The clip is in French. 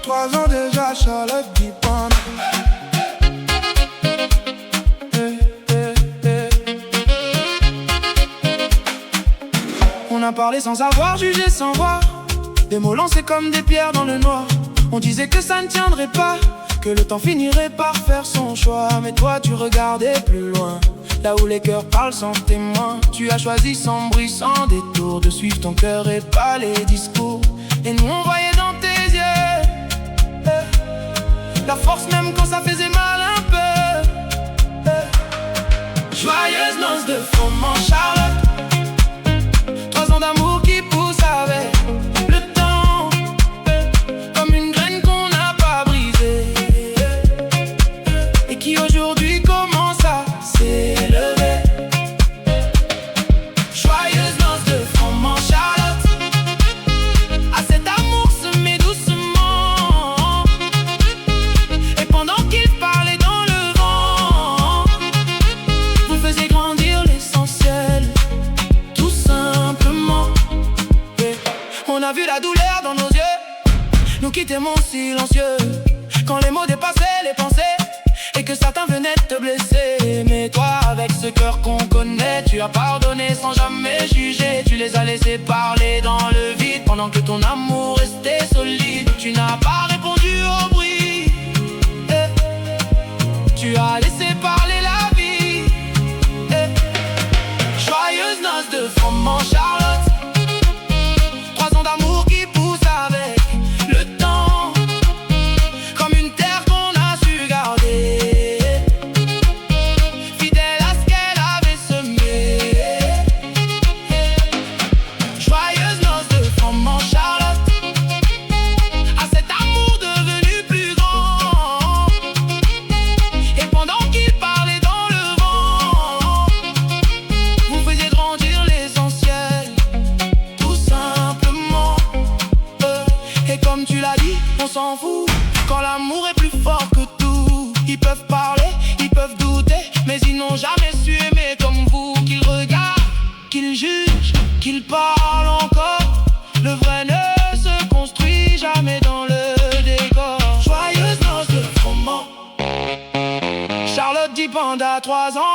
3 ans déjà, Charlotte Dupont. On a parlé sans savoir, jugé sans voir. Des mots lancés comme des pierres dans le noir. On disait que ça ne tiendrait pas, que le temps finirait par faire son choix. Mais toi tu regardais plus loin, là où les cœurs parlent sans témoin. Tu as choisi sans bruit, sans détour, de suivre ton cœur et pas les discours. Et nous on voyait dans tes yeux la force même quand ça faisait mal un peu. Joyeuse noce de froment, Charlotte. 3 ans d'amour qui pousse avec le temps, comme une graine qu'on n'a pas brisée et qui aujourd'hui commence à s'élever. Joyeuse noce de froment, Charlotte. À cet amour semé doucement, et pendant qu'il parlait dans le vent, vous faisiez grandir l'essentiel, tout simplement. On a vu la douleur dans nos yeux, nous qui t'aimons silencieux, quand les mots dépassaient les pensées et que certains venaient te blesser. Mais toi, avec ce cœur qu'on connaît, tu as pardonné sans jamais juger. Tu les as laissés parler dans le vide pendant que ton amour restait solide. Tu n'as pas répondu au bruit, tu as laissé parler la vie. Joyeuse noce de froment, Charlotte. 3 ans d'amour qui pousse avec le temps, comme une terre qu'on a su garder, fidèle à ce qu'elle avait semé. Joyeuse noce de froment, Charlotte. À cet amour devenu plus grand, et pendant qu'il parlait dans le vent, vous faisiez grandir l'essentiel, tout simplement. Et comme tu l'as dit, on s'en fout quand l'amour est plus fort que tout. Ils peuvent parler, ils peuvent douter, mais ils n'ont jamais su aimer comme vous. Qu'ils regardent, qu'ils jugent, qu'ils parlent encore, le vrai ne se construit jamais dans le décor. Joyeuse noce de froment, Charlotte Dupont a 3 ans.